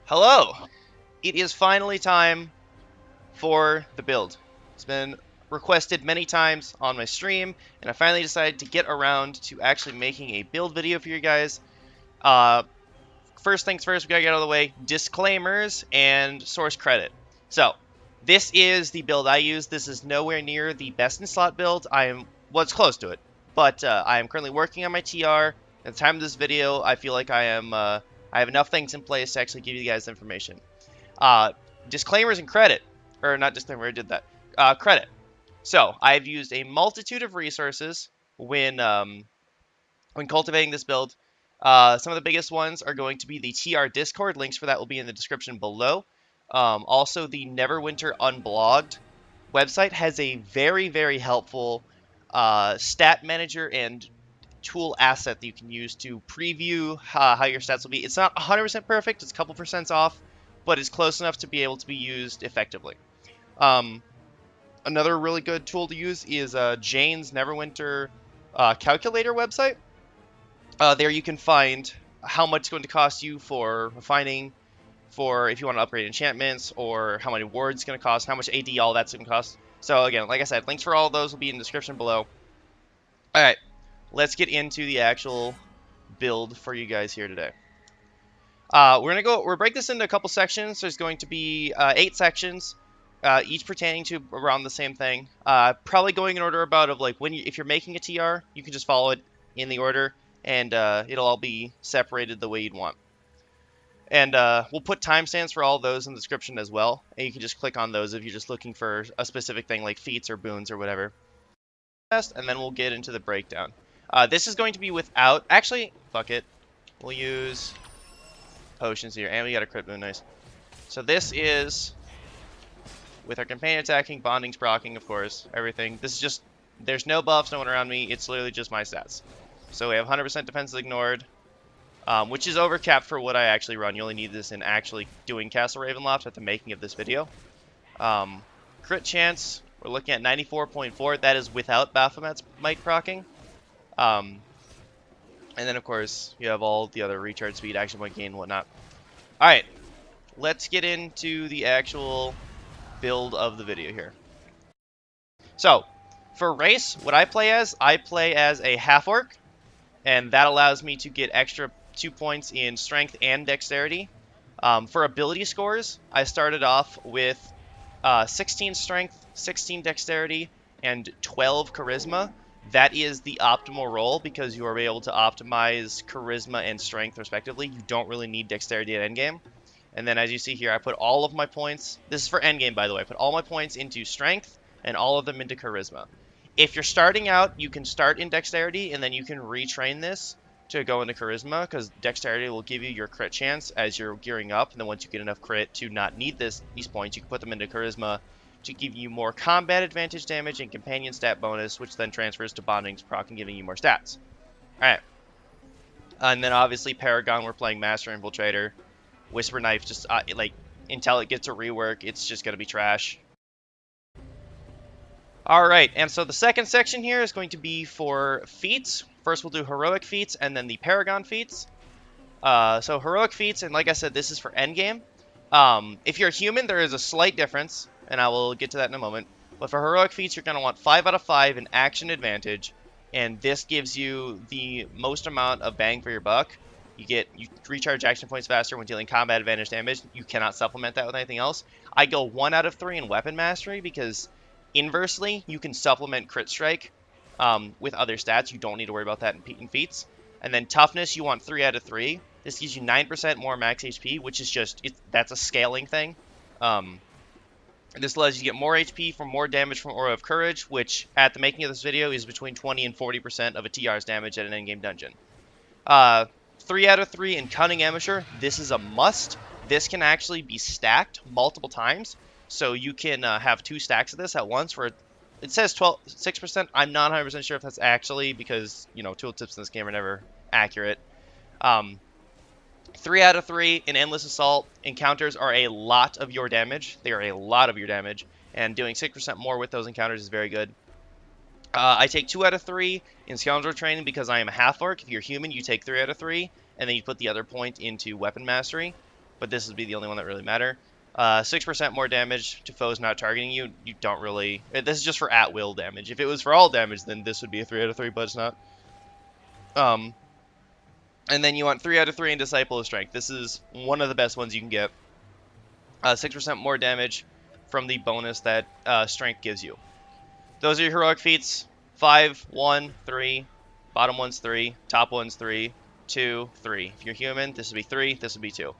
Hello! It is finally time for the build. It's been requested many times on my stream, and I finally decided to get around to actually making a build video for you guys. First things first, we gotta get out of the way, disclaimers and source credit. So, this is the build I use. This is nowhere near the best in slot build. Well, it's close to it, but I am currently working on my TR. At the time of this video, I feel like I have enough things in place to actually give you guys information. Disclaimers and credit, or not disclaimer, I did that. Credit. So I've used a multitude of resources when cultivating this build. Some of the biggest ones are going to be the TR Discord. Links for that will be in the description below. Also, the Neverwinter Unblogged website has a very, very helpful stat manager and tool asset that you can use to preview how your stats will be. It's not 100% perfect, it's a couple percent off, but it's close enough to be able to be used effectively. Another really good tool to use is Jane's Neverwinter calculator website. There you can find how much it's going to cost you for refining, for if you want to upgrade enchantments, or how many wards it's going to cost, how much AD all that's going to cost. So again, like I said, links for all of those will be in the description below. Alright, let's get into the actual build for you guys here today. We'll break this into a couple sections. There's going to be 8 sections, each pertaining to around the same thing. Probably going in order about of like if you're making a TR, you can just follow it in the order, and it'll all be separated the way you'd want. And we'll put timestamps for all those in the description as well, and you can just click on those if you're just looking for a specific thing like feats or boons or whatever. And then we'll get into the breakdown. This is going to be without... Actually, fuck it. We'll use potions here, and we got a crit boon, nice. So this is with our companion attacking, bondings, proccing, of course, everything. This is just... There's no buffs, no one around me. It's literally just my stats. So we have 100% defenses ignored, which is overcapped for what I actually run. You only need this in actually doing Castle Ravenloft at the making of this video. Crit chance, we're looking at 94.4. That is without Baphomet's Might proccing. And then, of course, you have all the other recharge speed, action point gain, and whatnot. Alright, let's get into the actual build of the video here. So, for race, what I play as a half-orc, and that allows me to get extra 2 points in strength and dexterity. For ability scores, I started off with 16 strength, 16 dexterity, and 12 charisma. That is the optimal roll because you are able to optimize charisma and strength respectively. You don't really need dexterity at endgame. And then as you see here, I put all of my points, this is for endgame by the way, I put all my points into strength and all of them into charisma. If you're starting out, you can start in dexterity and then you can retrain this to go into charisma because dexterity will give you your crit chance as you're gearing up. And then once you get enough crit to not need these points, you can put them into charisma to give you more combat advantage damage and companion stat bonus, which then transfers to bondings proc and giving you more stats. Alright. And then obviously Paragon, we're playing Master Infiltrator. Whisper Knife, just like until it gets a rework, it's just going to be trash. Alright, and so the second section here is going to be for feats. First we'll do heroic feats and then the Paragon feats. So heroic feats, and like I said, this is for endgame. If you're a human, there is a slight difference, and I will get to that in a moment. But for heroic feats, you're going to want 5 out of 5 in action advantage, and this gives you the most amount of bang for your buck. You recharge action points faster when dealing combat advantage damage. You cannot supplement that with anything else. I go 1 out of 3 in weapon mastery because inversely, you can supplement crit strike with other stats. You don't need to worry about that in feats. And then toughness, you want 3 out of 3. This gives you 9% more max HP, which is just, that's a scaling thing. This allows you to get more HP from more damage from Aura of Courage, which at the making of this video is between 20 and 40% of a TR's damage at an endgame dungeon. 3 out of 3 in Cunning Amateur. This is a must. This can actually be stacked multiple times. So you can have 2 stacks of this at once for, it says 6%. I'm not 100% sure if that's actually because, you know, tooltips in this game are never accurate. 3 out of 3 in Endless Assault encounters are a lot of your damage. They are a lot of your damage, and doing 6% more with those encounters is very good. I take 2 out of 3 in Scoundrel Training because I am a half-orc. If you're human, you take 3 out of 3, and then you put the other point into Weapon Mastery, but this would be the only one that really matter. 6% more damage to foes not targeting you. You don't really... This is just for at-will damage. If it was for all damage, then this would be a 3 out of 3, but it's not. And then you want 3 out of 3 in Disciple of Strength. This is one of the best ones you can get. 6% more damage from the bonus that Strength gives you. Those are your heroic feats. 5, 1, 3. Bottom one's 3. Top one's 3. 2, 3. If you're human, this would be 3. This would be 2.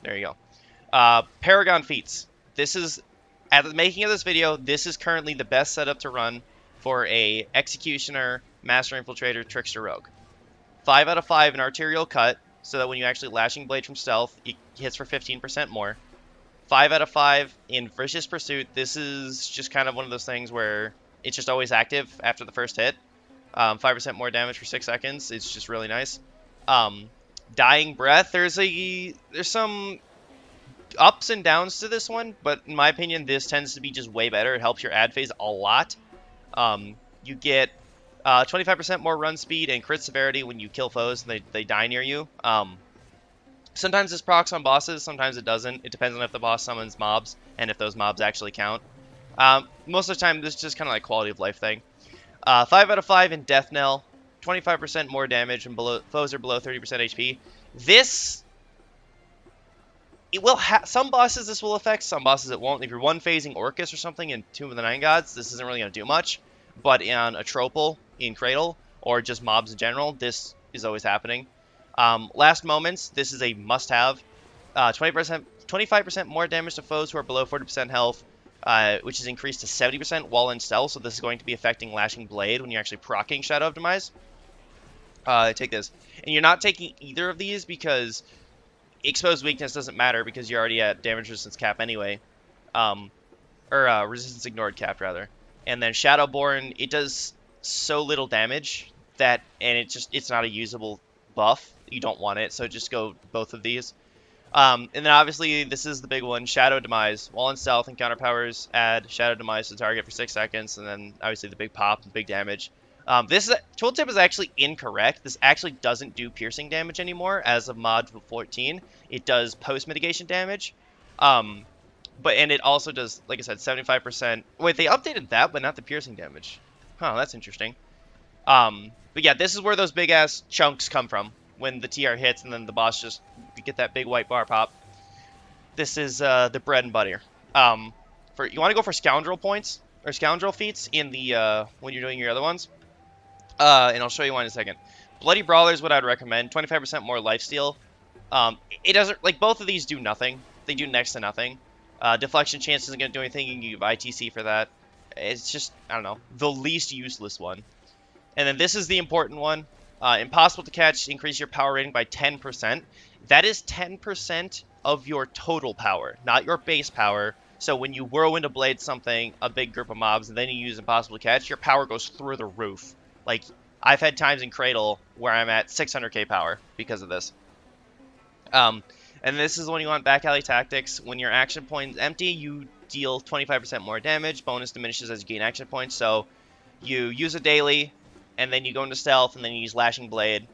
There you go. Paragon feats. This is, at the making of this video, this is currently the best setup to run for a Executioner, Master Infiltrator, Trickster Rogue. 5 out of 5 in Arterial Cut, so that when you actually Lashing Blade from Stealth, it hits for 15% more. 5 out of 5 in Vicious Pursuit. This is just kind of one of those things where it's just always active after the first hit. 5% more damage for 6 seconds. It's just really nice. Dying Breath. There's some ups and downs to this one, but in my opinion, this tends to be just way better. It helps your ad phase a lot. You get 25% more run speed and crit severity when you kill foes and they die near you. Sometimes this procs on bosses, sometimes it doesn't. It depends on if the boss summons mobs and if those mobs actually count. Most of the time, this is just kind of like quality of life thing. 5 out of 5 in Death Knell. 25% more damage when foes are below 30% HP. This... It will some bosses this will affect, some bosses it won't. If you're one-phasing Orcus or something in Tomb of the Nine Gods, this isn't really going to do much. But on a Tropal in Cradle, or just mobs in general, this is always happening. Last Moments, this is a must-have. 25% more damage to foes who are below 40% health, which is increased to 70% while in stealth, so this is going to be affecting Lashing Blade when you're actually proccing Shadow of Demise. Take this. And you're not taking either of these because Exposed Weakness doesn't matter because you're already at damage resistance cap anyway. Or resistance ignored cap, rather. And then Shadowborn, it does so little damage that, and it's not a usable buff. You don't want it, so just go both of these. And then obviously, this is the big one, Shadow Demise. While in stealth, encounter powers add Shadow Demise to the target for 6 seconds, and then obviously the big pop and big damage. This tooltip is actually incorrect. This actually doesn't do piercing damage anymore as of mod 14. It does post-mitigation damage. And it also does, like I said, 75%. Wait, they updated that, but not the piercing damage. Huh, that's interesting. But yeah, this is where those big-ass chunks come from. When the TR hits and then the boss just get that big white bar pop. This is the bread and butter. You want to go for Scoundrel points, or Scoundrel feats in the when you're doing your other ones. And I'll show you one in a second. Bloody Brawler is what I'd recommend. 25% more lifesteal. It doesn't, like, both of these do nothing. They do next to nothing. Deflection chance isn't going to do anything. You can give ITC for that. It's just, I don't know, the least useless one. And then this is the important one. Impossible to catch, increase your power rating by 10%. That is 10% of your total power, not your base power. So when you whirlwind a blade something, a big group of mobs, and then you use Impossible to catch, your power goes through the roof. Like, I've had times in Cradle where I'm at 600k power because of this. And this is when you want Back Alley Tactics. When your action point is empty, you deal 25% more damage. Bonus diminishes as you gain action points. So you use a daily, and then you go into stealth, and then you use Lashing Blade,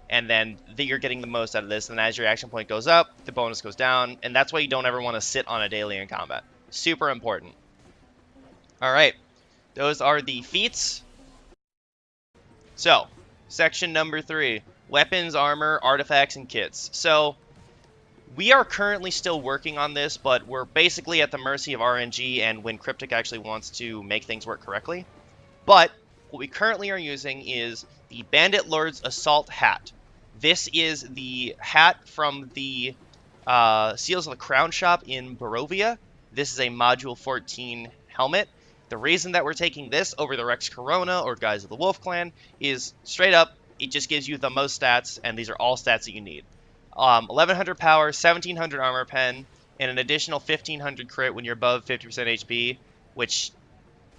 and then you're getting the most out of this. And as your action point goes up, the bonus goes down, and that's why you don't ever want to sit on a daily in combat. Super important. Alright, those are the feats. So, section number 3, weapons, armor, artifacts, and kits. So, we are currently still working on this, but we're basically at the mercy of RNG and when Cryptic actually wants to make things work correctly. But what we currently are using is the Bandit Lord's Assault Hat. This is the hat from the Seals of the Crown shop in Barovia. This is a Module 14 helmet. The reason that we're taking this over the Rex Corona or Guys of the Wolf Clan is straight up, it just gives you the most stats, and these are all stats that you need. 1100 power, 1700 armor pen, and an additional 1500 crit when you're above 50% HP, which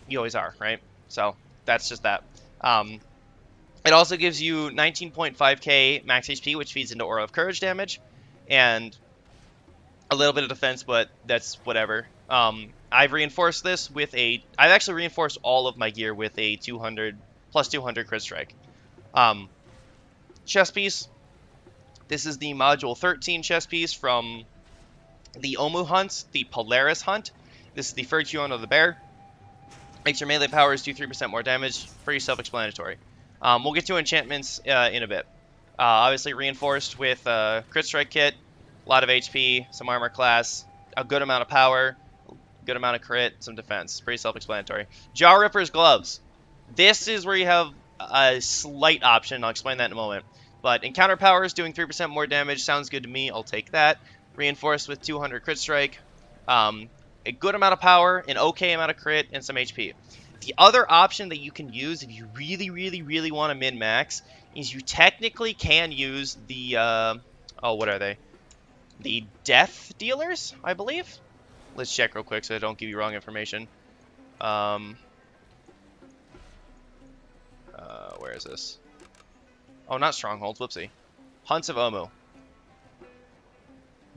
you always are, right? So that's just that. It also gives you 19.5k max HP, which feeds into Aura of Courage damage. and a little bit of defense, but that's whatever. I've reinforced this with I've actually reinforced all of my gear with a 200 plus 200 crit strike. Chest piece. This is the module 13 chest piece from the Omu hunt, the Polaris hunt. This is the Furcuon of the bear. Makes your melee powers do 3% more damage. Pretty self-explanatory. We'll get to enchantments in a bit. Obviously reinforced with crit strike kit, a lot of HP, some armor class, a good amount of power, good amount of crit, some defense. Pretty self-explanatory. Jaw Ripper's gloves. This is where you have a slight option. I'll explain that in a moment. But encounter powers doing 3% more damage sounds good to me. I'll take that. Reinforced with 200 crit strike. A good amount of power, an okay amount of crit, and some HP. The other option that you can use if you really, really, really want to min-max is you technically can use the, what are they? The death dealers, I believe? Let's check real quick so I don't give you wrong information. Where is this? Oh, not strongholds. Whoopsie. Hunts of Omu.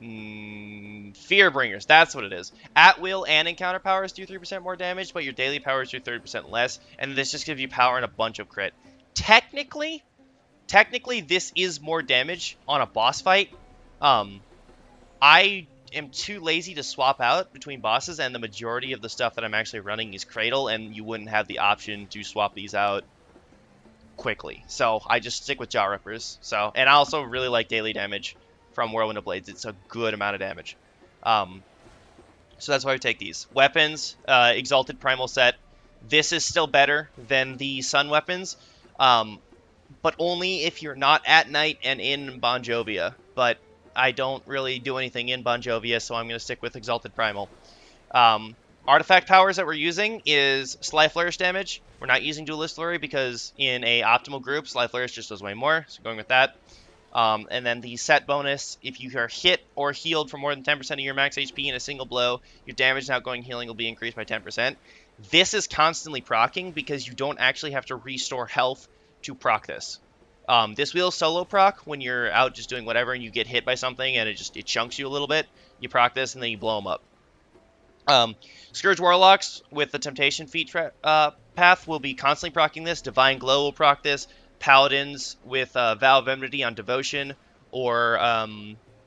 Fearbringers. That's what it is. At will and encounter powers do 3% more damage, but your daily powers do 30% less. And this just gives you power and a bunch of crit. Technically, this is more damage on a boss fight. I am too lazy to swap out between bosses, and the majority of the stuff that I'm actually running is Cradle, and you wouldn't have the option to swap these out quickly. So I just stick with Jaw Rippers. And I also really like daily damage from Whirlwind of Blades. It's a good amount of damage. So that's why we take these. Weapons, Exalted Primal set. This is still better than the Sun weapons, but only if you're not at night and in Bon Jovia. But I don't really do anything in Bon Jovia, so I'm going to stick with Exalted Primal. Artifact powers that we're using is Sly Flourish damage. We're not using Duelist Flurry because in a optimal group, Sly Flourish just does way more, so going with that. And then the set bonus, if you are hit or healed for more than 10% of your max HP in a single blow, your damage and outgoing healing will be increased by 10%. This is constantly proccing because you don't actually have to restore health to proc this. This will solo proc when you're out just doing whatever and you get hit by something and it chunks you a little bit. You proc this and then you blow them up. Scourge Warlocks with the Temptation feat path will be constantly proccing this. Divine Glow will proc this. Paladins with Vow of Enmity on Devotion or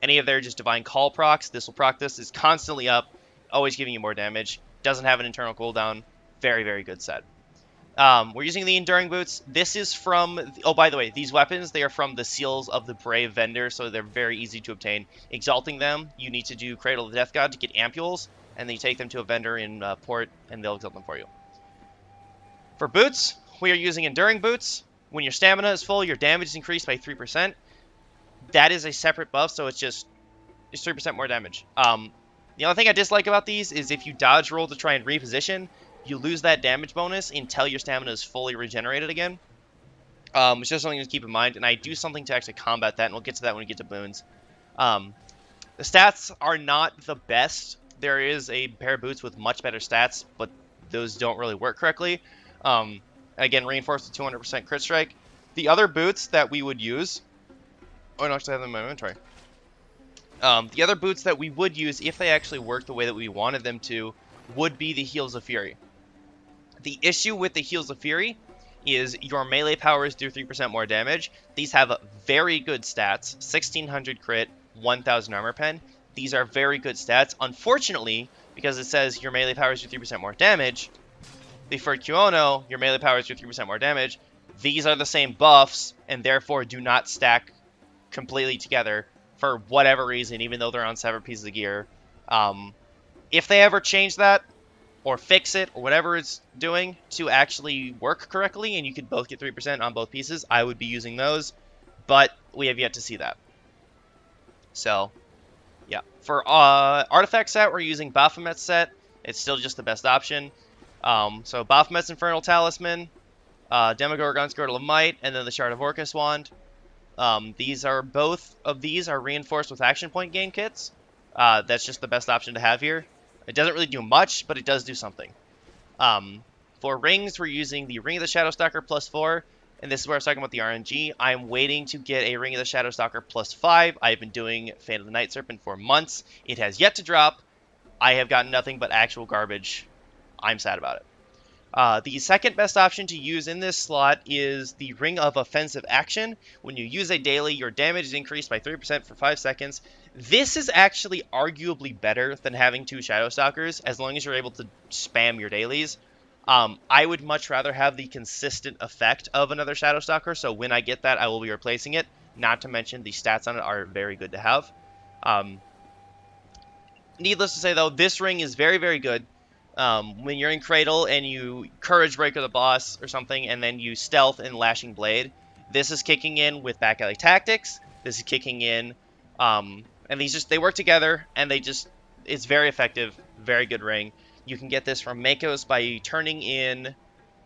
any of their just Divine Call procs, this will proc this. Is constantly up, always giving you more damage. Doesn't have an internal cooldown. Very, very good set. We're using the Enduring Boots. This is from... Oh, by the way, these weapons, they are from the Seals of the Brave vendor, so they're very easy to obtain. Exalting them, you need to do Cradle of the Death God to get ampules, and then you take them to a vendor in port, and they'll exalt them for you. For boots, we are using Enduring Boots. When your stamina is full, your damage is increased by 3%. That is a separate buff, so it's 3% more damage. The only thing I dislike about these is if you dodge roll to try and reposition, you lose that damage bonus until your stamina is fully regenerated again. It's just something to keep in mind, and I do something to actually combat that, and we'll get to that when we get to Boons. The stats are not the best. There is a pair of boots with much better stats, but those don't really work correctly. Again, reinforced with 200% crit strike. The other boots that we would use... Oh, I don't actually have them in my inventory. The other boots that we would use, if they actually worked the way that we wanted them to, would be the Heels of Fury. The issue with the Heels of Fury is your melee powers do 3% more damage. These have very good stats. 1600 crit, 1000 armor pen. These are very good stats. Unfortunately, because it says your melee powers do 3% more damage, the Furcuono, your melee powers do 3% more damage. These are the same buffs, and therefore do not stack completely together for whatever reason, even though they're on separate pieces of gear. If they ever change that, or fix it, or whatever it's doing to actually work correctly, and you could both get 3% on both pieces, I would be using those, but we have yet to see that. So, yeah. For artifact set, we're using Baphomet's set. It's still just the best option. So Baphomet's Infernal Talisman, Demogorgon's Girdle of Might, and then the Shard of Orcus Wand. Both of these are reinforced with action point gain kits. That's just the best option to have here. It doesn't really do much, but it does do something. For rings, we're using the Ring of the Shadowstalker +4, and this is where I was talking about the RNG. I'm waiting to get a Ring of the Shadow Stalker +5. I've been doing Fan of the Night Serpent for months. It has yet to drop. I have gotten nothing but actual garbage. I'm sad about it. The second best option to use in this slot is the Ring of Offensive Action. When you use a daily, your damage is increased by 3% for 5 seconds. This is actually arguably better than having 2 Shadow Stalkers, as long as you're able to spam your dailies. I would much rather have the consistent effect of another Shadow Stalker, so when I get that, I will be replacing it. Not to mention, the stats on it are very good to have. Needless to say, though, this ring is very, very good. When you're in Cradle and you Courage Breaker the boss or something, and then you Stealth and Lashing Blade, this is kicking in with Back Alley Tactics. This is kicking in, and they work together, and it's very effective, very good ring. You can get this from Makos by turning in,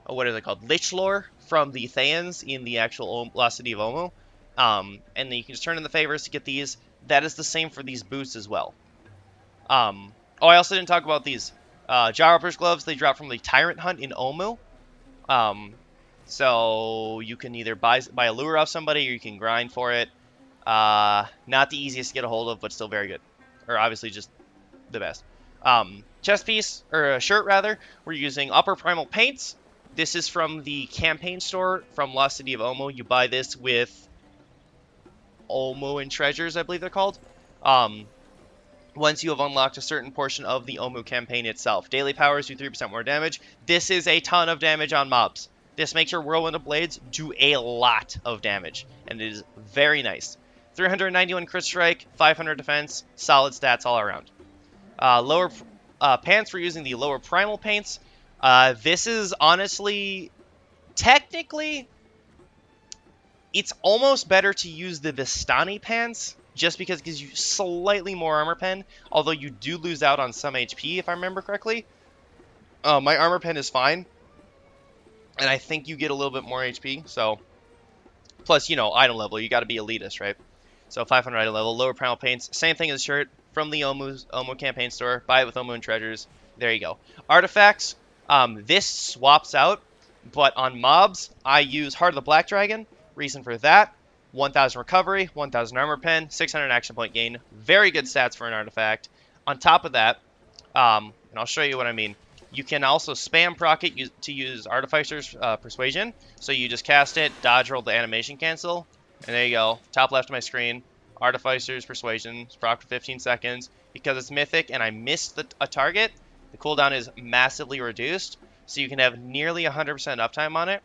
what is it called, Lich Lore from the Thayans in the actual Lost City of Omo. And then you can just turn in the favors to get these. That is the same for these boosts as well. I also didn't talk about these. Jawropper's Gloves, they drop from the Tyrant Hunt in Omu. So you can either buy a lure off somebody or you can grind for it. Not the easiest to get a hold of, but still very good. Or obviously just the best. Chest piece, or a shirt rather, we're using Upper Primal Paints. This is from the campaign store from Lost City of Omo. You buy this with Omo and Treasures, I believe they're called. Once you have unlocked a certain portion of the Omu campaign itself. Daily powers do 3% more damage. This is a ton of damage on mobs. This makes your Whirlwind of Blades do a lot of damage, and it is very nice. 391 crit strike, 500 defense, solid stats all around. Lower pants, we're using the Lower Primal Paints. This is honestly, technically, it's almost better to use the Vistani pants, just because it gives you slightly more armor pen, although you do lose out on some HP, if I remember correctly. My armor pen is fine, and I think you get a little bit more HP, so... Plus, you know, item level, you gotta be elitist, right? So 500 item level, Lower Primal Paints, same thing as shirt, from the Omo campaign store, buy it with Omo and Treasures, there you go. Artifacts, this swaps out, but on mobs, I use Heart of the Black Dragon. Reason for that, 1000 recovery, 1000 armor pen, 600 action point gain. Very good stats for an artifact. On top of that, and I'll show you what I mean, you can also spam proc it to use Artificer's Persuasion. So you just cast it, dodge roll the animation cancel, and there you go. Top left of my screen, Artificer's Persuasion, proc for 15 seconds. Because it's mythic and I missed a target, the cooldown is massively reduced, so you can have nearly 100% uptime on it.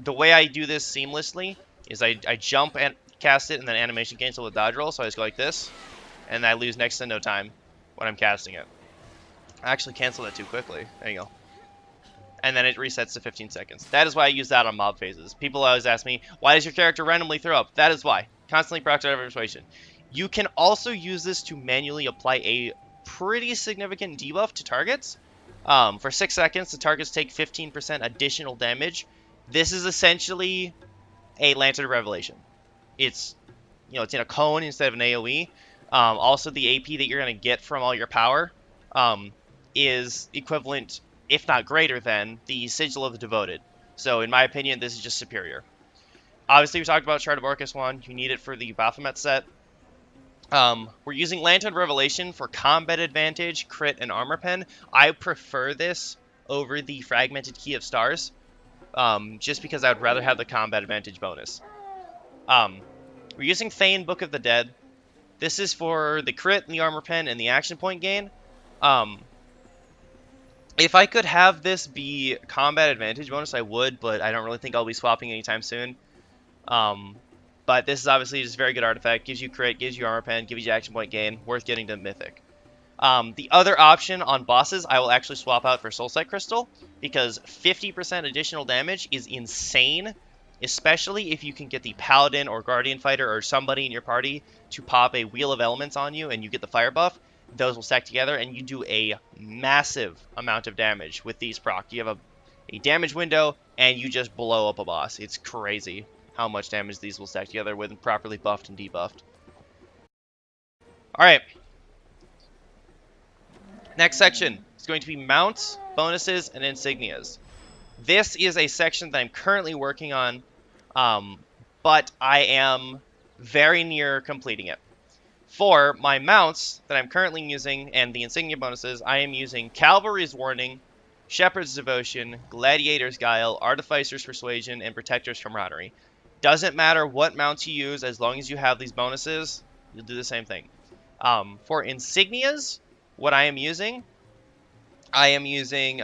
The way I do this seamlessly is I jump and cast it and then animation cancel with dodge roll, so I just go like this, and I lose next to no time when I'm casting it. I actually canceled it too quickly. There you go. And then it resets to 15 seconds. That is why I use that on mob phases. People always ask me, why does your character randomly throw up? That is why. Constantly procs out of persuasion. You can also use this to manually apply a pretty significant debuff to targets. For 6 seconds, the targets take 15% additional damage. This is essentially a Lantern Revelation. It's, it's in a cone instead of an AoE. Also, the AP that you're going to get from all your power is equivalent, if not greater than, the Sigil of the Devoted. So, in my opinion, this is just superior. Obviously, we talked about Shard of Orcus one. You need it for the Baphomet set. We're using Lantern Revelation for combat advantage, crit, and armor pen. I prefer this over the Fragmented Key of Stars, just because I would rather have the combat advantage bonus. We're using Thane Book of the Dead. This is for the crit, and the armor pen, and the action point gain. If I could have this be combat advantage bonus, I would, but I don't really think I'll be swapping anytime soon. But this is obviously just a very good artifact. Gives you crit, gives you armor pen, gives you action point gain. Worth getting to Mythic. The other option on bosses, I will actually swap out for Soulsight Crystal, because 50% additional damage is insane, especially if you can get the Paladin or Guardian Fighter or somebody in your party to pop a Wheel of Elements on you and you get the fire buff. Those will stack together and you do a massive amount of damage with these proc. You have a damage window and you just blow up a boss. It's crazy how much damage these will stack together when properly buffed and debuffed. Alright. Next section is going to be mounts, bonuses, and insignias. This is a section that I'm currently working on, but I am very near completing it. For my mounts that I'm currently using and the insignia bonuses, I am using Cavalry's Warning, Shepherd's Devotion, Gladiator's Guile, Artificer's Persuasion, and Protector's Camaraderie. Doesn't matter what mounts you use, as long as you have these bonuses, you'll do the same thing. For Insignias, what I am using, I'm using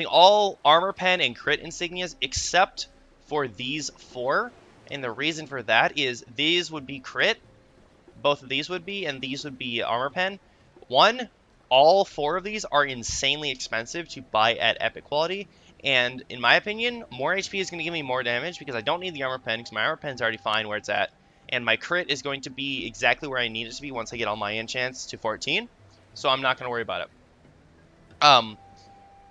all Armor Pen and Crit Insignias except for these 4. And the reason for that is these would be Crit, both of these would be, and these would be Armor Pen. One, all 4 of these are insanely expensive to buy at epic quality, and in my opinion, more HP is going to give me more damage because I don't need the Armor Pen because my Armor Pen's already fine where it's at, and my Crit is going to be exactly where I need it to be once I get all my enchants to 14, so I'm not going to worry about it.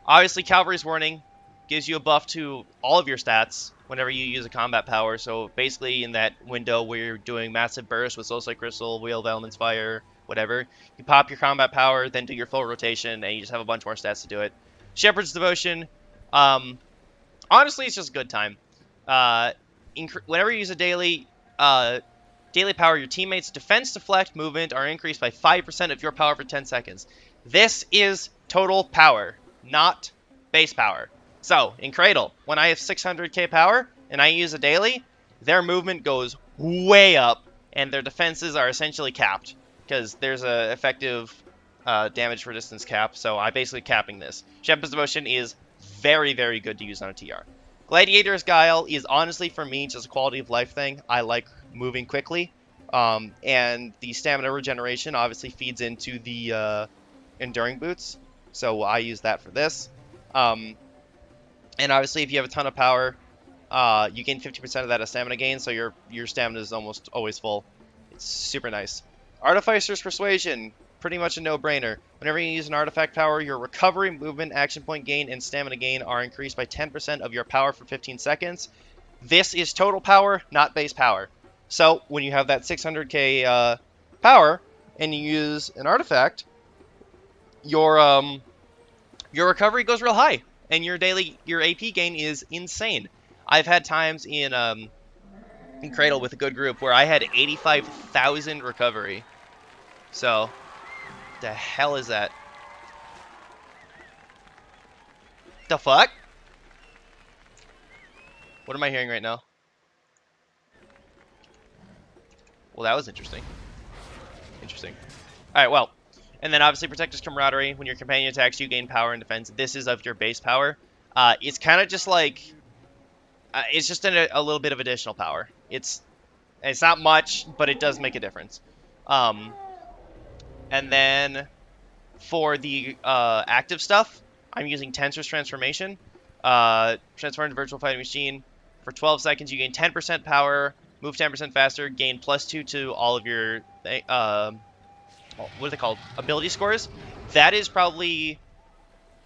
Obviously, Cavalry's Warning gives you a buff to all of your stats whenever you use a combat power. So basically, in that window where you're doing massive burst with Soulsight Crystal, Wheel of Element's Fire, whatever, you pop your combat power, then do your full rotation, and you just have a bunch more stats to do it. Shepherd's Devotion, honestly, it's just a good time. Whenever you use a daily power, your teammates' defense, deflect, movement are increased by 5% of your power for 10 seconds. This is total power, not base power. So, in Cradle, when I have 600k power and I use a daily, their movement goes way up and their defenses are essentially capped because there's a effective damage for distance cap, so I'm basically capping this. Shepherd's Devotion is very, very good to use on a TR. Gladiator's Guile is honestly, for me, just a quality of life thing. I like moving quickly, and the stamina regeneration obviously feeds into the enduring boots, so I use that for this. And obviously, if you have a ton of power, you gain 50% of that as stamina gain, so your stamina is almost always full. It's super nice. Artificer's Persuasion, pretty much a no-brainer. Whenever you use an artifact power, your recovery, movement, action point gain, and stamina gain are increased by 10% of your power for 15 seconds. This is total power, not base power. So, when you have that 600k power, and you use an artifact, your recovery goes real high, and your AP gain is insane. I've had times in Cradle with a good group where I had 85,000 recovery. So, the hell is that? The fuck? What am I hearing right now? Well, that was interesting. Interesting. Alright, well. And then obviously Protector's Camaraderie. When your companion attacks, you gain power and defense. This is of your base power. It's kind of just like... it's just a little bit of additional power. It's not much, but it does make a difference. And then for the active stuff, I'm using Tensor's Transformation. Transform into Virtual Fighting Machine. For 12 seconds, you gain 10% power, move 10% faster, gain +2 to all of your... what are they called? Ability scores. That is probably...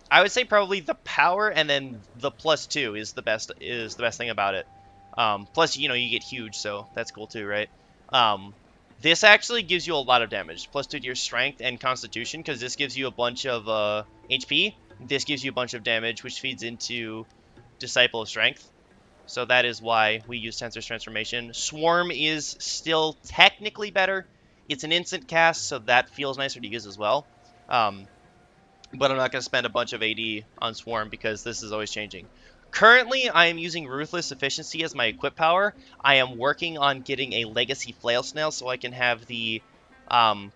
I would say probably the power, and then the +2 is the best thing about it. Plus, you know, you get huge, so that's cool too, right? This actually gives you a lot of damage. +2 to your strength and constitution, because this gives you a bunch of HP. This gives you a bunch of damage, which feeds into Disciple of Strength. So that is why we use Tensor's Transformation. Swarm is still technically better. It's an instant cast, so that feels nicer to use as well. But I'm not going to spend a bunch of AD on Swarm because this is always changing. Currently, I am using Ruthless Efficiency as my equip power. I am working on getting a Legacy Flail Snail so I can have the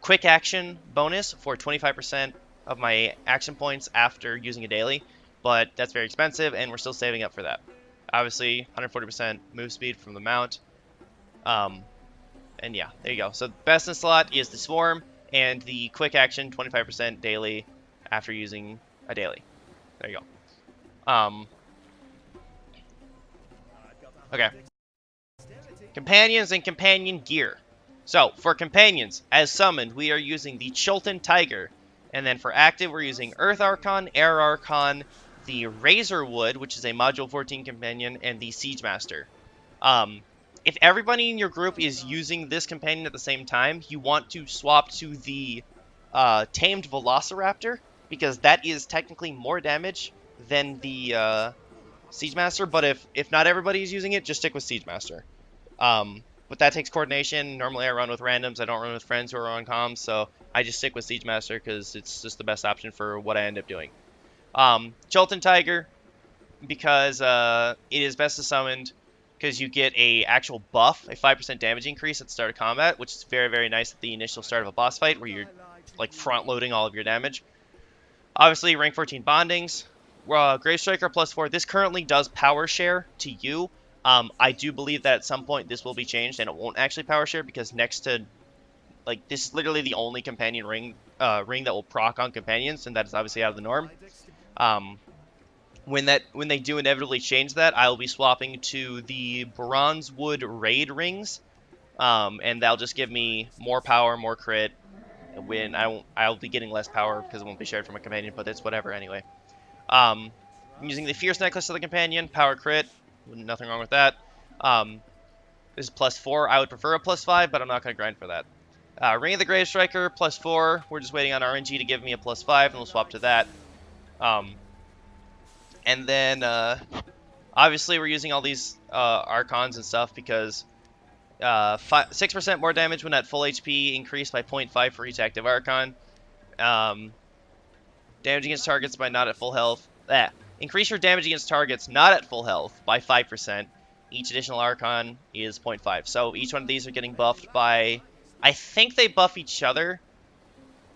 quick action bonus for 25% of my action points after using a daily. But that's very expensive, and we're still saving up for that. Obviously, 140% move speed from the mount. And yeah, there you go. So best in slot is the Swarm and the quick action 25% daily after using a daily. There you go. Okay. Companions and companion gear. So, for companions, as summoned, we are using the Chultan Tiger. And then for active, we're using Earth Archon, Air Archon, the Razorwood, which is a Module 14 companion, and the Siege Master. If everybody in your group is using this companion at the same time, you want to swap to the Tamed Velociraptor, because that is technically more damage than the Siege Master, but if not everybody's using it, just stick with Siege Master. But that takes coordination. Normally I run with randoms. I don't run with friends who are on comms, so I just stick with Siege Master because it's just the best option for what I end up doing. Jolton Tiger, because it is best to summoned because you get a actual buff, a 5% damage increase at the start of combat, which is very, very nice at the initial start of a boss fight where you're like front-loading all of your damage. Obviously, rank 14 bondings. Grave Striker +4. This currently does power share to you. I do believe that at some point this will be changed and it won't actually power share because next to, like, this is literally the only companion ring that will proc on companions, and that is obviously out of the norm. When they do inevitably change that, I'll be swapping to the Bronzewood Raid rings, and that'll just give me more power, more crit. When I'll be getting less power because it won't be shared from a companion, but it's whatever anyway. I'm using the Fierce Necklace of the companion, power crit, nothing wrong with that. This is +4. I would prefer a +5, but I'm not going to grind for that. Ring of the Grave Striker, +4. We're just waiting on RNG to give me a +5, and we'll swap to that. And then, obviously, we're using all these Archons and stuff because 6% more damage when at full HP, increased by 0.5 for each active Archon. Damage against targets by not at full health. Increase your damage against targets not at full health by 5%. Each additional Archon is 0.5. So each one of these are getting buffed by... I think they buff each other.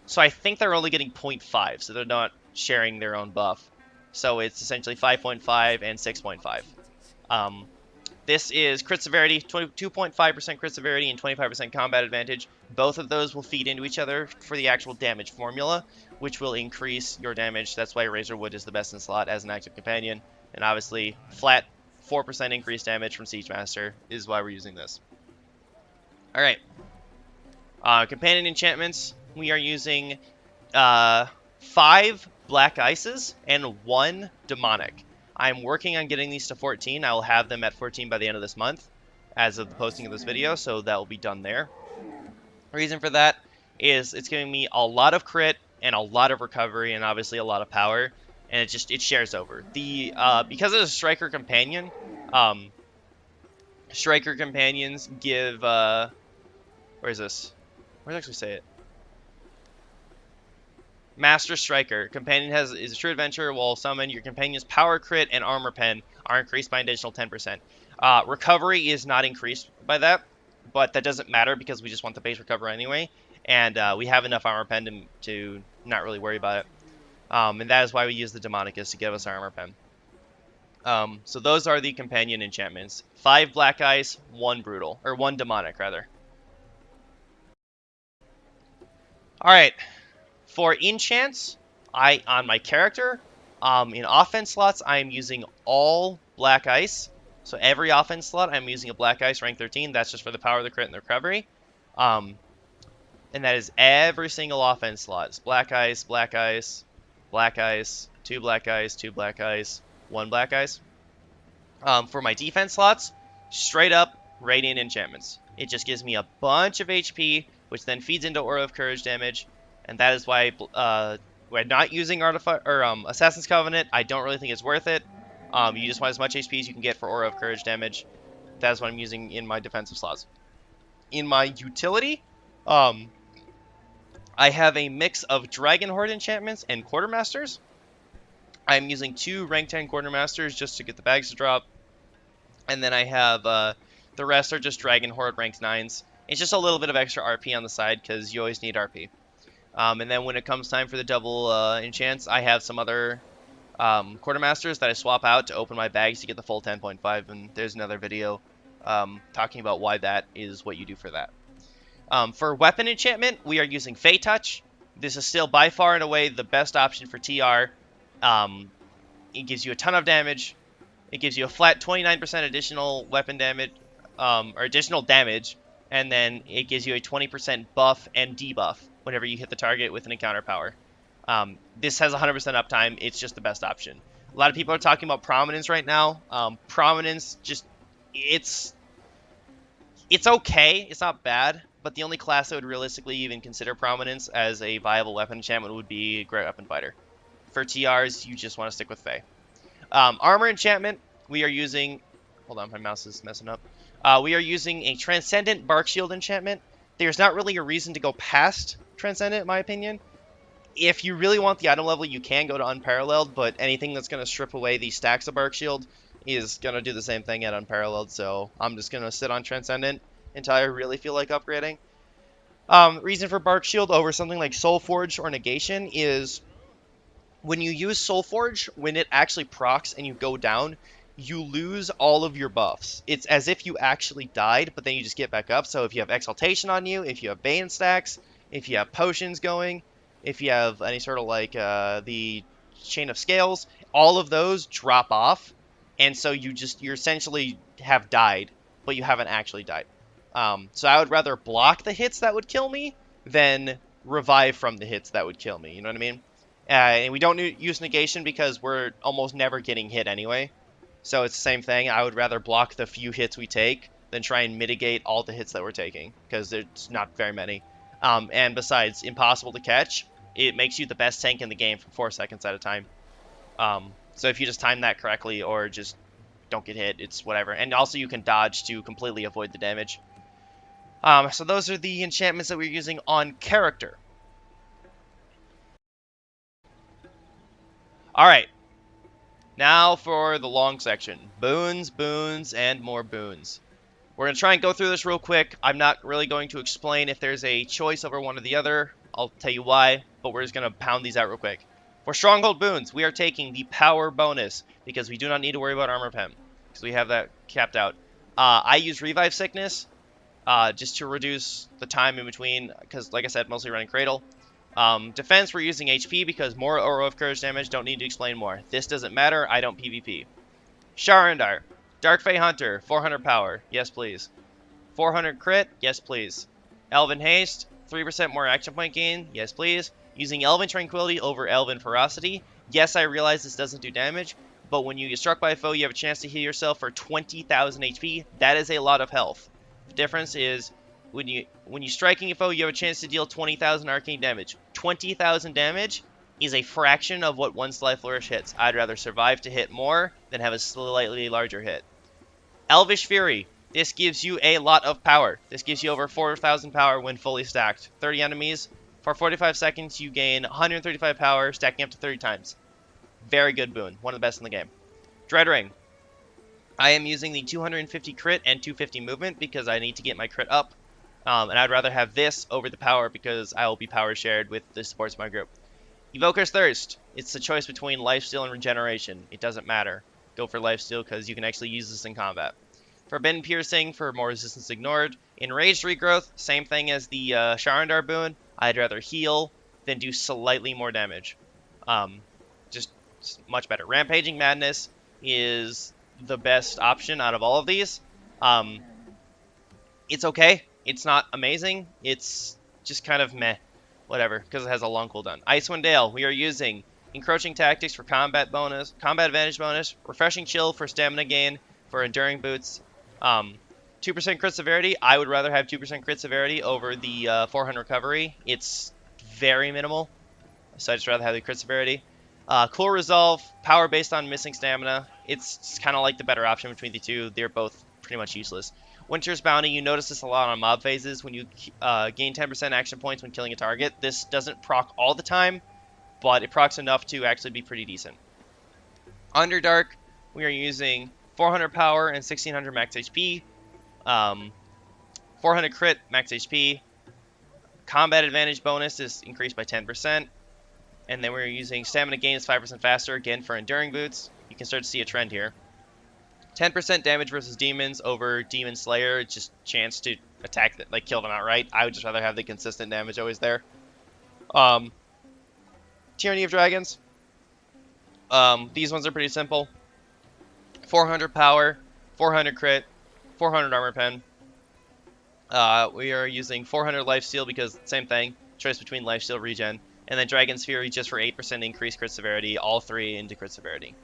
So I think they're only getting 0.5. So they're not sharing their own buff. So it's essentially 5.5 and 6.5. This is crit severity, 2.5% crit severity and 25% combat advantage. Both of those will feed into each other for the actual damage formula, which will increase your damage. That's why Razorwood is the best in slot as an active companion. And obviously, flat 4% increased damage from Siege Master is why we're using this. Alright. Companion enchantments, we are using 5 Black Ices and 1 Demonic. I'm working on getting these to 14. I will have them at 14 by the end of this month, as of the posting of this video, so that will be done there. The reason for that is it's giving me a lot of crit and a lot of recovery and obviously a lot of power, and it shares over. Because it's a Striker Companion, Striker Companions give, where is this? Where does it actually say it? Master Striker. Companion is a true adventurer. While summoned, your companion's power crit and armor pen are increased by an additional 10%. Recovery is not increased by that, but that doesn't matter because we just want the base recovery anyway, and we have enough armor pen to not really worry about it. And that is why we use the Demonicus to give us armor pen. So those are the companion enchantments. 5 Black Ice, 1 Brutal, or 1 Demonic rather. Alright. For enchants, on my character, in offense slots, I am using all Black Ice. So every offense slot, I'm using a Black Ice rank 13. That's just for the power of the crit and the recovery. And that is every single offense slot. It's Black Ice, Black Ice, Black Ice, 2 Black Ice, 2 Black Ice, 1 Black Ice. For my defense slots, straight up Radiant Enchantments. It just gives me a bunch of HP, which then feeds into Aura of Courage damage. And that is why we're not using Assassin's Covenant. I don't really think it's worth it. You just want as much HP as you can get for Aura of Courage damage. That's what I'm using in my defensive slots. In my utility, I have a mix of Dragon Horde enchantments and Quartermasters. I'm using 2 rank 10 Quartermasters just to get the bags to drop. And then I have the rest are just Dragon Horde ranked 9s. It's just a little bit of extra RP on the side because you always need RP. And then when it comes time for the double enchants, I have some other Quartermasters that I swap out to open my bags to get the full 10.5, and there's another video talking about why that is what you do for that. For weapon enchantment, we are using Fey Touch. This is still by far and away the best option for TR. It gives you a ton of damage. It gives you a flat 29% additional weapon damage, or additional damage, and then it gives you a 20% buff and debuff whenever you hit the target with an encounter power. This has 100% uptime. It's just the best option. A lot of people are talking about Prominence right now. Prominence, just, it's okay. It's not bad, but the only class that would realistically even consider Prominence as a viable weapon enchantment would be Great Weapon Fighter. For TRs, you just want to stick with Fey. Armor enchantment, we are using... Hold on, my mouse is messing up. We are using a Transcendent Bark Shield enchantment. There's not really a reason to go past Transcendent, in my opinion. If you really want the item level, you can go to Unparalleled, but anything that's going to strip away the stacks of Bark Shield is going to do the same thing at Unparalleled, so I'm just going to sit on Transcendent until I really feel like upgrading. Reason for Bark Shield over something like Soul Forge or Negation is when you use Soul Forge, when it actually procs and you go down, you lose all of your buffs. It's as if you actually died, but then you just get back up. So if you have Exaltation on you, if you have Bane stacks, if you have potions going, if you have any sort of like the Chain of Scales, all of those drop off, and so you essentially have died, but you haven't actually died. So I would rather block the hits that would kill me than revive from the hits that would kill me. You know what I mean? And we don't use negation because we're almost never getting hit anyway. So it's the same thing. I would rather block the few hits we take than try and mitigate all the hits that we're taking, because there's not very many. And besides, impossible to catch. It makes you the best tank in the game for 4 seconds at a time. So if you just time that correctly or just don't get hit, it's whatever. And also you can dodge to completely avoid the damage. So those are the enchantments that we're using on character. Alright. Now for the long section. Boons, boons, and more boons. We're going to try and go through this real quick. I'm not really going to explain if there's a choice over one or the other. I'll tell you why, but we're just going to pound these out real quick. For Stronghold Boons, we are taking the power bonus because we do not need to worry about Armor Pen because we have that capped out. I use Revive Sickness just to reduce the time in between because, like I said, mostly running Cradle. Defense, we're using HP because more Aura of Courage damage, don't need to explain more. This doesn't matter, I don't PvP. Sharandar, Dark Fey Hunter, 400 power, yes please. 400 crit, yes please. Elven Haste, 3% more action point gain, yes please. Using Elven Tranquility over Elven Ferocity, yes I realize this doesn't do damage, but when you get struck by a foe you have a chance to heal yourself for 20,000 HP, that is a lot of health. The difference is, when you striking a foe, you have a chance to deal 20,000 arcane damage. 20,000 damage is a fraction of what one Sly Flourish hits. I'd rather survive to hit more than have a slightly larger hit. Elvish Fury. This gives you a lot of power. This gives you over 4,000 power when fully stacked. 30 enemies. For 45 seconds, you gain 135 power, stacking up to 30 times. Very good boon. One of the best in the game. Dread Ring. I am using the 250 crit and 250 movement because I need to get my crit up. And I'd rather have this over the power because I will be power shared with the supports of my group. Evoker's Thirst. It's the choice between Lifesteal and Regeneration. It doesn't matter. Go for Lifesteal because you can actually use this in combat. Forbidden Piercing for more resistance ignored. Enraged Regrowth, same thing as the Sharandar boon. I'd rather heal than do slightly more damage. Just much better. Rampaging Madness is the best option out of all of these. It's okay. It's not amazing. It's just kind of meh. Whatever, because it has a long cooldown. Icewind Dale, we are using Encroaching Tactics for combat advantage bonus, Refreshing Chill for stamina gain, for enduring boots, 2% crit severity. I would rather have 2% crit severity over the 400 recovery. It's very minimal, so I'd just rather have the crit severity. Cool Resolve, power based on missing stamina. It's kind of like the better option between the two. They're both pretty much useless. Winter's Bounty, you notice this a lot on mob phases when you gain 10% action points when killing a target. This doesn't proc all the time, but it procs enough to actually be pretty decent. Underdark, we are using 400 power and 1600 max HP, 400 crit max HP, combat advantage bonus is increased by 10%, and then we're using stamina gain is 5% faster, again for enduring boots. You can start to see a trend here. 10% damage versus demons over Demon Slayer. It's just chance to attack, like kill them outright. I would just rather have the consistent damage always there. Tyranny of Dragons. These ones are pretty simple. 400 power, 400 crit, 400 armor pen. We are using 400 lifesteal because same thing. Choice between lifesteal regen. And then Dragon's Fury just for 8% increased crit severity. All three into crit severity.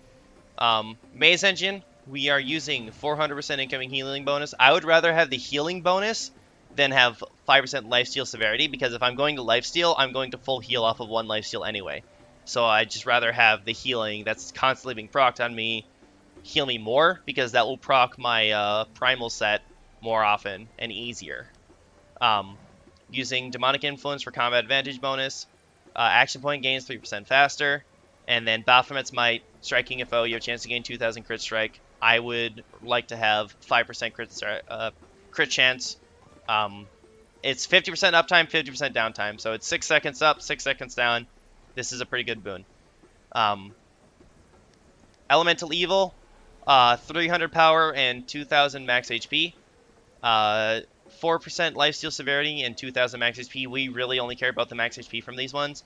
Maze Engine. We are using 400% incoming healing bonus. I would rather have the healing bonus than have 5% lifesteal severity, because if I'm going to lifesteal, I'm going to full heal off of one lifesteal anyway. So I'd just rather have the healing that's constantly being procced on me heal me more, because that will proc my primal set more often and easier. Using Demonic Influence for combat advantage bonus, action point gains 3% faster, and then Baphomet's Might, striking a foe, you have a chance to gain 2,000 crit strike. I would like to have 5% crit chance. It's 50% uptime, 50% downtime, so it's 6 seconds up, 6 seconds down. This is a pretty good boon. Elemental Evil, 300 power and 2,000 max HP. 4% lifesteal severity and 2,000 max HP. We really only care about the max HP from these ones.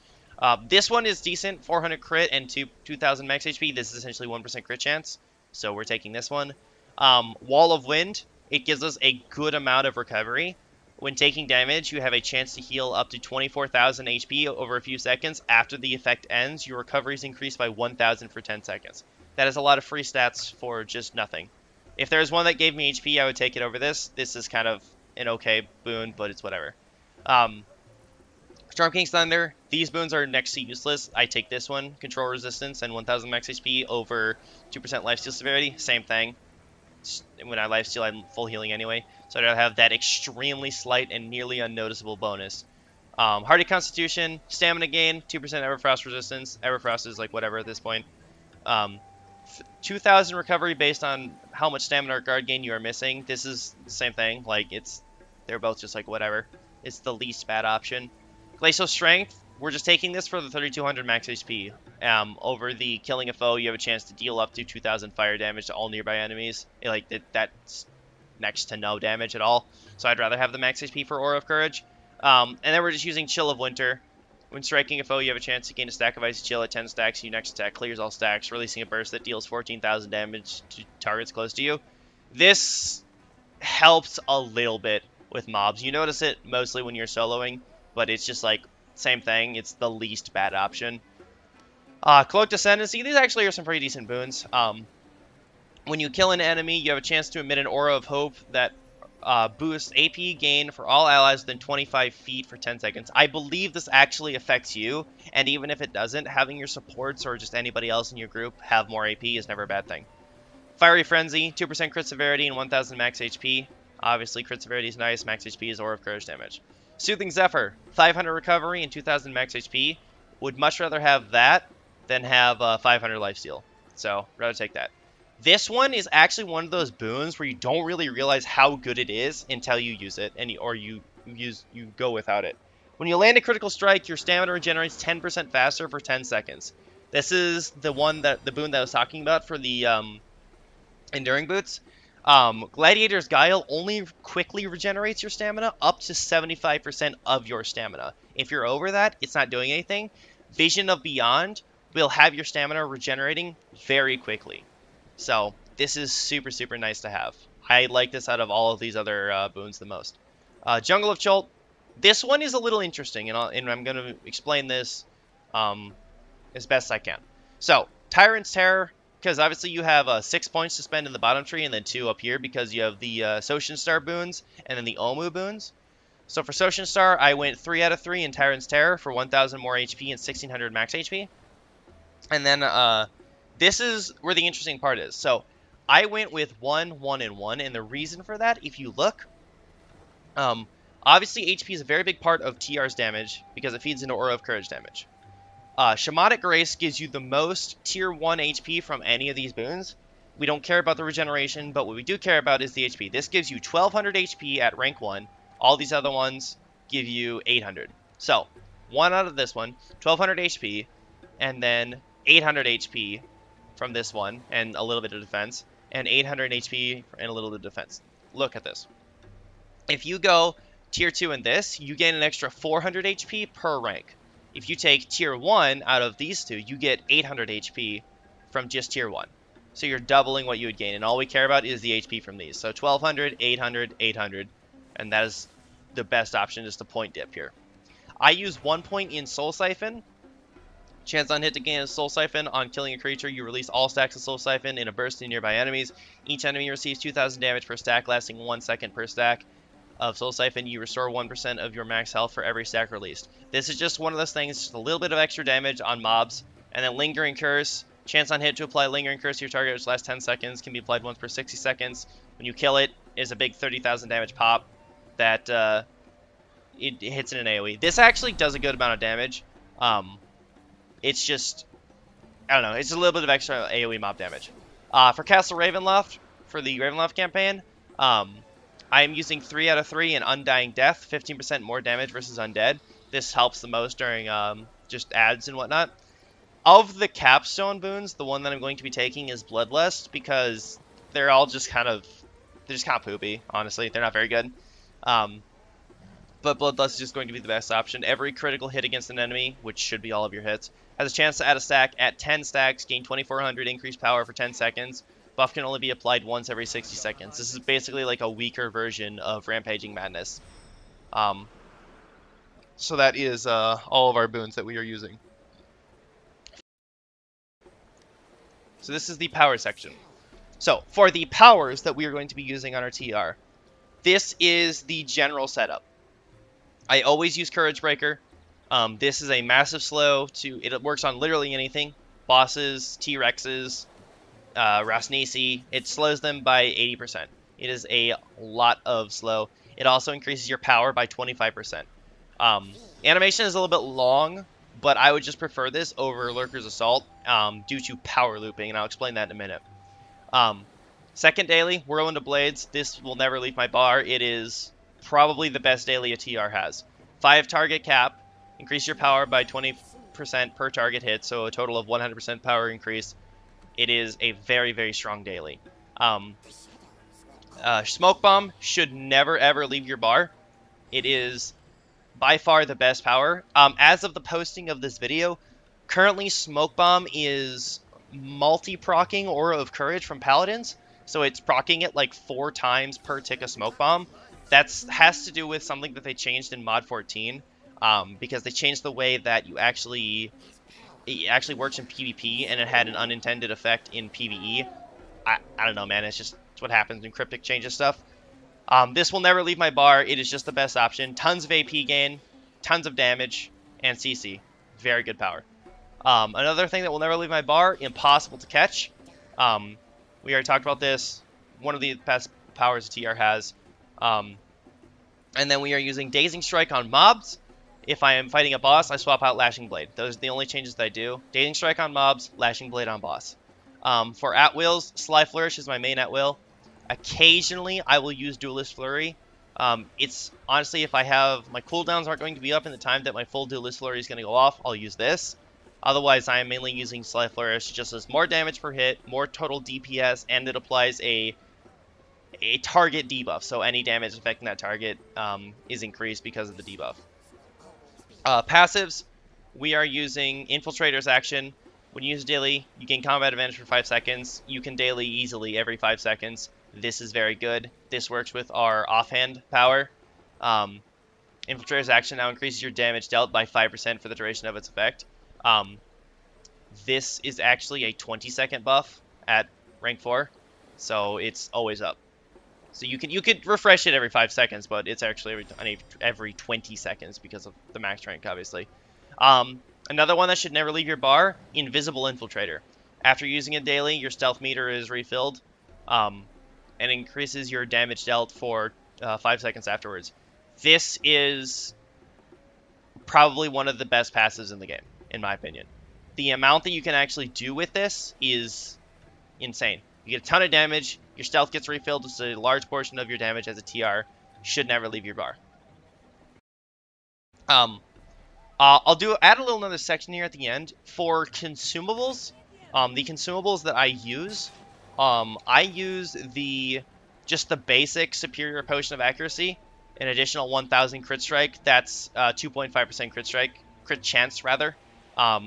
This one is decent, 400 crit and 2,000 max HP. This is essentially 1% crit chance, so we're taking this one. Wall of Wind, it gives us a good amount of recovery. When taking damage, you have a chance to heal up to 24,000 HP over a few seconds. After the effect ends, your recovery is increased by 1,000 for 10 seconds. That is a lot of free stats for just nothing. If there's one that gave me HP, I would take it over this. This is kind of an okay boon, but it's whatever. Storm King's Thunder, these boons are next to useless. I take this one, Control Resistance and 1,000 max HP over 2% lifesteal severity. Same thing. When I lifesteal, I'm full healing anyway. So I have that extremely slight and nearly unnoticeable bonus. Hardy Constitution, Stamina Gain, 2% Everfrost Resistance. Everfrost is like whatever at this point. 2,000 recovery based on how much stamina or guard gain you are missing. This is the same thing. Like, they're both just like whatever. It's the least bad option. Glacial Strength, we're just taking this for the 3,200 max HP. Over the killing a foe, you have a chance to deal up to 2,000 fire damage to all nearby enemies. That's next to no damage at all. So I'd rather have the max HP for Aura of Courage. And then we're just using Chill of Winter. When striking a foe, you have a chance to gain a stack of Icy Chill at 10 stacks. Your next attack clears all stacks, releasing a burst that deals 14,000 damage to targets close to you. This helps a little bit with mobs. You notice it mostly when you're soloing, but it's just like, same thing. It's the least bad option. Cloaked Ascendancy. These actually are some pretty decent boons. When you kill an enemy, you have a chance to emit an Aura of Hope that boosts AP gain for all allies within 25 feet for 10 seconds. I believe this actually affects you, and even if it doesn't, having your supports or just anybody else in your group have more AP is never a bad thing. Fiery Frenzy, 2% crit severity and 1,000 max HP. Obviously, crit severity is nice, max HP is Aura of Courage damage. Soothing Zephyr, 500 recovery and 2,000 max HP. Would much rather have that than have 500 lifesteal, so rather take that. This one is actually one of those boons where you don't really realize how good it is until you use it, or you go without it. When you land a critical strike, your stamina regenerates 10% faster for 10 seconds. This is the boon that I was talking about for the enduring boots. Gladiator's Guile only quickly regenerates your stamina up to 75% of your stamina. If you're over that, it's not doing anything. Vision of Beyond will have your stamina regenerating very quickly. So this is super, super nice to have. I like this out of all of these other boons the most. Jungle of Cholt. This one is a little interesting, and I'm going to explain this as best I can. So, Tyrant's Terror, because obviously you have 6 points to spend in the bottom tree and then 2 up here because you have the Soshin Star boons and then the Omu boons. So for Soshin Star, I went 3 out of 3 in Tyrant's Terror for 1,000 more HP and 1,600 max HP. And then this is where the interesting part is. So I went with 1, 1, and 1, and the reason for that, if you look, obviously HP is a very big part of TR's damage because it feeds into Aura of Courage damage. Shamanic Grace gives you the most tier 1 HP from any of these boons. We don't care about the regeneration, but what we do care about is the HP. This gives you 1,200 HP at rank 1. All these other ones give you 800. So, 1 out of this one, 1,200 HP, and then 800 HP from this one, and a little bit of defense, and 800 HP and a little bit of defense. Look at this. If you go tier 2 in this, you gain an extra 400 HP per rank. If you take tier 1 out of these two, you get 800 HP from just tier 1. So you're doubling what you would gain, and all we care about is the HP from these. So 1,200, 800, 800, and that is the best option, is the point dip here. I use 1 point in Soul Siphon. Chance on hit to gain a Soul Siphon. On killing a creature, you release all stacks of Soul Siphon in a burst to nearby enemies. Each enemy receives 2,000 damage per stack, lasting 1 second per stack. of Soul Siphon, you restore 1% of your max health for every stack released. This is just one of those things, just a little bit of extra damage on mobs. And then Lingering Curse, chance on hit to apply Lingering Curse to your target, which lasts 10 seconds, can be applied once per 60 seconds. When you kill it, is a big 30,000 damage pop that it hits in an AoE. This actually does a good amount of damage. It's just, I don't know, it's a little bit of extra AoE mob damage. For Castle Ravenloft, for the Ravenloft campaign, I am using 3 out of 3 in Undying Death, 15% more damage versus Undead. This helps the most during just ads and whatnot. Of the capstone boons, the one that I'm going to be taking is Bloodlust, because they're all just kind of poopy, honestly. They're not very good. But Bloodlust is just going to be the best option. Every critical hit against an enemy, which should be all of your hits, has a chance to add a stack. At 10 stacks, gain 2400 increased power for 10 seconds. Buff can only be applied once every 60 seconds. This is basically like a weaker version of Rampaging Madness. So that is all of our boons that we are using. So this is the power section. So for the powers that we are going to be using on our TR, this is the general setup. I always use Courage Breaker. This is a massive slow it works on literally anything. Bosses, T-Rexes, Rasnisi. It slows them by 80%. It is a lot of slow. It also increases your power by 25%. Animation is a little bit long, but I would just prefer this over Lurker's Assault due to power looping, and I'll explain that in a minute. Second daily, Whirlwind of Blades. This will never leave my bar. It is probably the best daily a TR has. 5 target cap, increase your power by 20% per target hit, so a total of 100% power increase. It is a very, very strong daily. Smoke Bomb should never ever leave your bar. It is by far the best power. As of the posting of this video, currently Smoke Bomb is multi-procking Aura of Courage from Paladins, so it's procking it like 4 times per tick of Smoke Bomb. That has to do with something that they changed in Mod 14, because they changed the way that it actually works in PvP, and it had an unintended effect in PvE. I don't know, man. It's what happens when Cryptic changes stuff. This will never leave my bar. It is just the best option. Tons of AP gain, tons of damage, and CC. Very good power. Another thing that will never leave my bar, impossible to catch. We already talked about this. One of the best powers TR has. And then we are using Dazing Strike on mobs. If I am fighting a boss, I swap out Lashing Blade. Those are the only changes that I do. Dazing Strike on mobs, Lashing Blade on boss. For at-wills, Sly Flourish is my main at-will. Occasionally, I will use Duelist Flurry. It's honestly, if I have my cooldowns aren't going to be up in the time that my full Duelist Flurry is going to go off, I'll use this. Otherwise, I am mainly using Sly Flourish, just as more damage per hit, more total DPS, and it applies a target debuff. So any damage affecting that target is increased because of the debuff. Passives, we are using Infiltrator's action. When you use daily, you gain combat advantage for 5 seconds. You can daily easily every 5 seconds. This is very good. This works with our offhand power. Infiltrator's action now increases your damage dealt by 5% for the duration of its effect. This is actually a 20-second buff at rank 4, so it's always up. So you could refresh it every 5 seconds, but it's actually every 20 seconds because of the max rank, obviously. Another one that should never leave your bar, Invisible Infiltrator. After using it daily, your stealth meter is refilled, and increases your damage dealt for 5 seconds afterwards. This is probably one of the best passives in the game, in my opinion. The amount that you can actually do with this is insane. You get a ton of damage, your stealth gets refilled, so a large portion of your damage as a TR should never leave your bar. I'll add a little another section here at the end. For consumables, the consumables that I use just the basic Superior Potion of Accuracy, an additional 1000 crit strike. That's 2.5% crit chance rather. I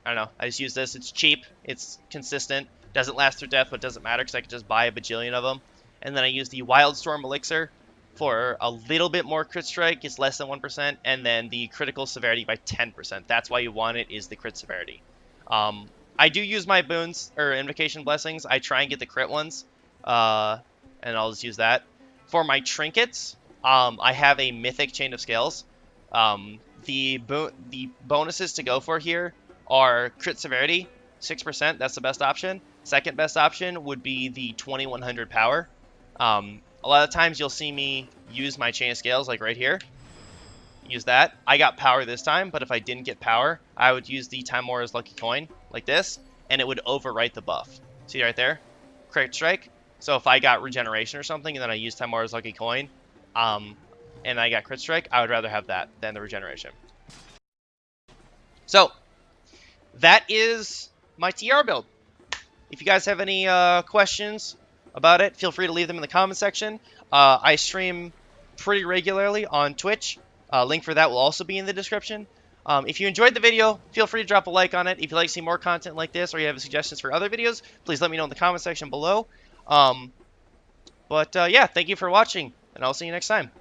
don't know, I just use this. It's cheap, it's consistent, doesn't last through death, but doesn't matter because I can just buy a bajillion of them. And then I use the Wildstorm Elixir for a little bit more crit strike. It's less than 1%, and then the critical severity by 10%. That's why you want it, is the crit severity. I do use my boons, or Invocation Blessings. I try and get the crit ones, and I'll just use that. For my trinkets, I have a mythic chain of scales. The bonuses to go for here are crit severity, 6%. That's the best option. Second best option would be the 2100 power. A lot of times you'll see me use my chain of scales, like right here. Use that. I got power this time, but if I didn't get power, I would use the Timora's Lucky Coin, like this, and it would overwrite the buff. See right there? Crit strike. So if I got regeneration or something, and then I used Timora's Lucky Coin, and I got crit strike, I would rather have that than the regeneration. So, that is my TR build. If you guys have any questions about it, feel free to leave them in the comment section. I stream pretty regularly on Twitch. Link for that will also be in the description. If you enjoyed the video, feel free to drop a like on it. If you'd like to see more content like this, or you have suggestions for other videos, please let me know in the comment section below. Yeah, thank you for watching, and I'll see you next time.